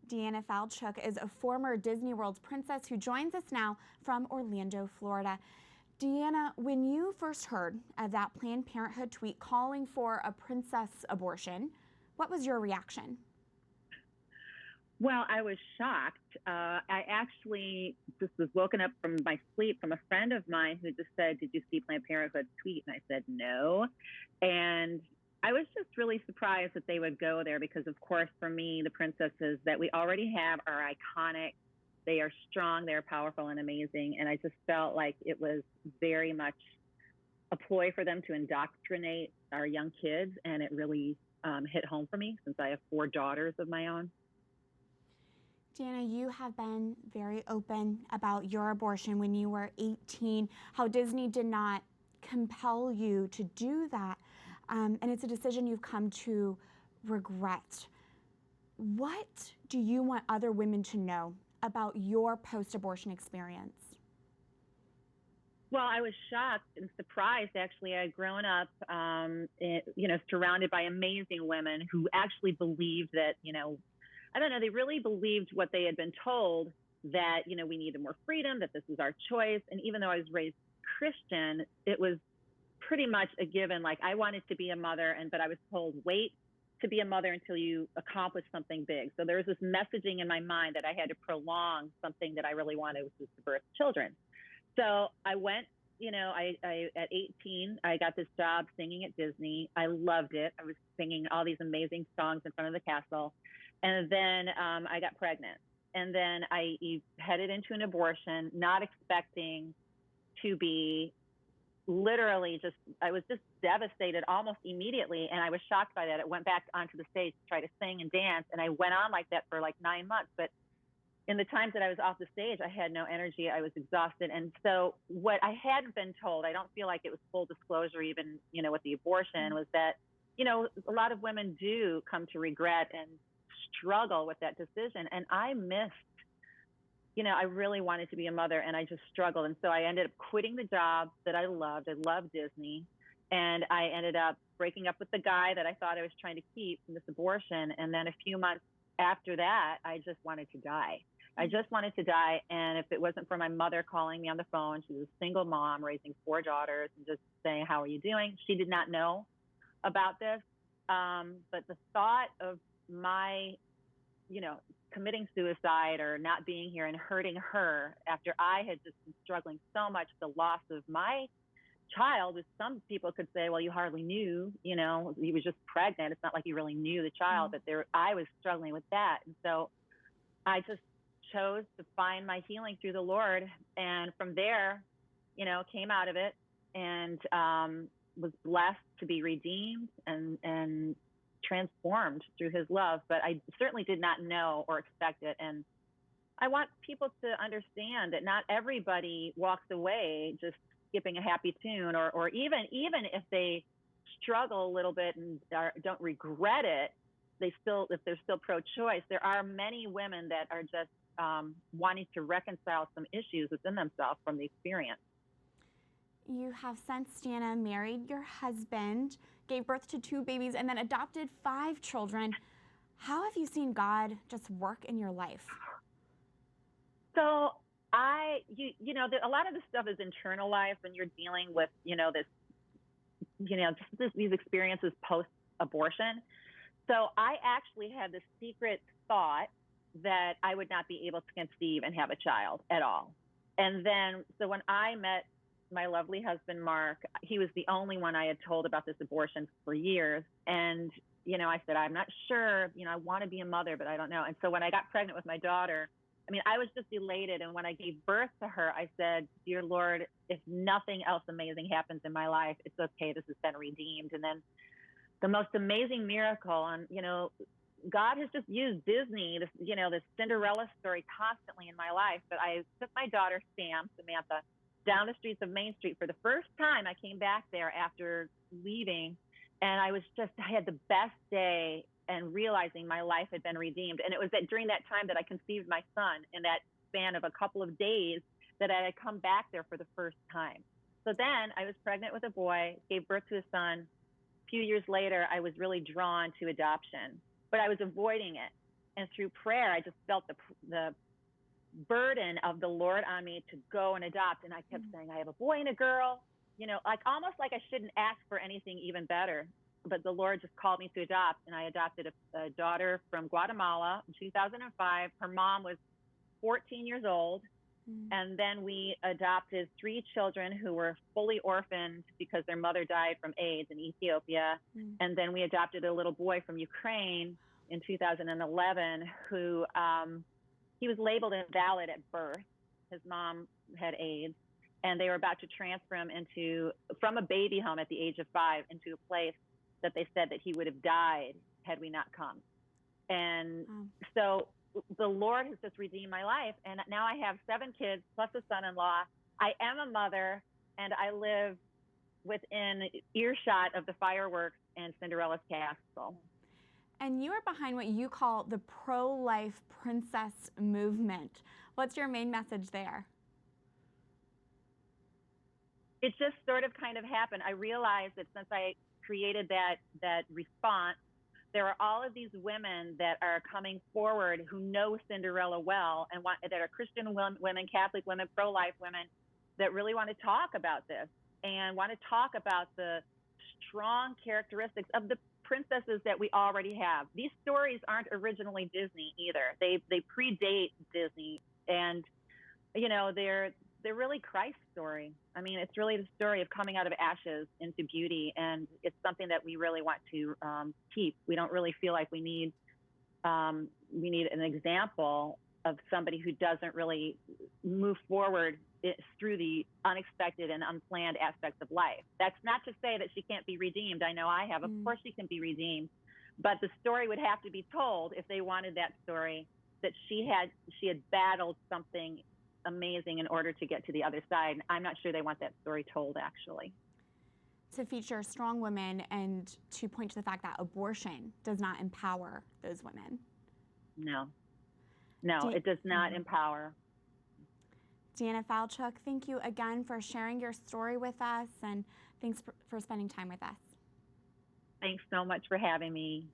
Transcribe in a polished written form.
Deanna Falchook is a former Disney World princess who joins us now from Orlando, Florida. Deanna, when you first heard of that Planned Parenthood tweet calling for a princess abortion, what was your reaction? Well, I was shocked. I actually just was woken up from my sleep from a friend of mine who just said, "Did you see Planned Parenthood tweet?" And I said, "No." And I was just really surprised that they would go there because, of course, for me, the princesses that we already have are iconic. They are strong, they're powerful and amazing. And I just felt like it was very much a ploy for them to indoctrinate our young kids. And it really hit home for me since I have 4 daughters of my own. Deanna, you have been very open about your abortion when you were 18, how Disney did not compel you to do that. And it's a decision you've come to regret. What do you want other women to know about your post-abortion experience? Well, I was shocked and surprised. Actually, I had grown up, surrounded by amazing women who actually believed that, I don't know, they really believed what they had been told, that, we needed more freedom, that this was our choice. And even though I was raised Christian, it was pretty much a given. Like, I wanted to be a mother, but I was told, wait to be a mother until you accomplish something big. So there was this messaging in my mind that I had to prolong something that I really wanted, which was to birth children. So I went, at 18, I got this job singing at Disney. I loved it. I was singing all these amazing songs in front of the castle. And then I got pregnant. And then I headed into an abortion, not expecting to be literally I was just devastated almost immediately. And I was shocked by that. It went back onto the stage to try to sing and dance. And I went on like that for like 9 months. But in the times that I was off the stage, I had no energy. I was exhausted. And so what I hadn't been told, I don't feel like it was full disclosure even, with the abortion, was that, a lot of women do come to regret and struggle with that decision. And I missed, I really wanted to be a mother and I just struggled. And so I ended up quitting the job that I loved. I loved Disney. And I ended up breaking up with the guy that I thought I was trying to keep from this abortion. And then a few months after that, I just wanted to die. I just wanted to die. And if it wasn't for my mother calling me on the phone, she was a single mom raising 4 daughters and just saying, "How are you doing?" She did not know about this. But the thought of my, committing suicide or not being here and hurting her after I had just been struggling so much, the loss of my child, which some people could say, well, you hardly knew, he was just pregnant. It's not like you really knew the child, but I was struggling with that. And so I just chose to find my healing through the Lord. And from there, came out of it and was blessed to be redeemed and transformed through his love. But I certainly did not know or expect it. And I want people to understand that not everybody walks away just skipping a happy tune, or even if they struggle a little bit and don't regret it, if they're still pro-choice, there are many women that are just wanting to reconcile some issues within themselves from the experience. You have since, Deanna, married your husband, gave birth to 2 babies, and then adopted 5 children. How have you seen God just work in your life? So a lot of this stuff is internalized when you're dealing with, these experiences post-abortion. So I actually had this secret thought that I would not be able to conceive and have a child at all. And then, so when I met my lovely husband, Mark, he was the only one I had told about this abortion for years. And, I said, I'm not sure, I want to be a mother, but I don't know. And so when I got pregnant with my daughter, I was just elated. And when I gave birth to her, I said, "Dear Lord, if nothing else amazing happens in my life, it's okay. This has been redeemed." And then the most amazing miracle, and, God has just used Disney, this Cinderella story constantly in my life. But I took my daughter, Samantha, down the streets of Main Street for the first time. I came back there after leaving, and I had the best day and realizing my life had been redeemed. And it was during that time that I conceived my son, in that span of a couple of days, that I had come back there for the first time. So then I was pregnant with a boy, gave birth to a son. A few years later, I was really drawn to adoption, but I was avoiding it. And through prayer, I just felt the burden of the Lord on me to go and adopt. And I kept saying, I have a boy and a girl, like almost like I shouldn't ask for anything even better. But the Lord just called me to adopt, and I adopted a daughter from Guatemala in 2005. Her mom was 14 years old. And then we adopted 3 children who were fully orphaned because their mother died from AIDS in Ethiopia. And then we adopted a little boy from Ukraine in 2011 who he was labeled invalid at birth. His mom had AIDS, and they were about to transfer him from a baby home at the age of 5 into a place that they said that he would have died had we not come. And so the Lord has just redeemed my life. And now I have 7 kids plus a son-in-law. I am a mother, and I live within earshot of the fireworks and Cinderella's castle. And you are behind what you call the pro-life princess movement. What's your main message there? It just sort of kind of happened. I realized that since I created that response, there are all of these women that are coming forward who know Cinderella well and that are Christian women, Catholic women, pro-life women that really want to talk about this and want to talk about the strong characteristics of the princesses that we already have. These stories aren't originally Disney either. They predate Disney, and they're really Christ's story. I mean, it's really the story of coming out of ashes into beauty, and it's something that we really want to keep. We don't really feel like we need an example of somebody who doesn't really move forward through the unexpected and unplanned aspects of life. That's not to say that she can't be redeemed. I know I have. Of course she can be redeemed, but the story would have to be told if they wanted that story, that she had battled something amazing in order to get to the other side. I'm not sure they want that story told, actually. To feature strong women and to point to the fact that abortion does not empower those women. No, it does not empower. Deanna Falchook, thank you again for sharing your story with us, and thanks for spending time with us. Thanks so much for having me.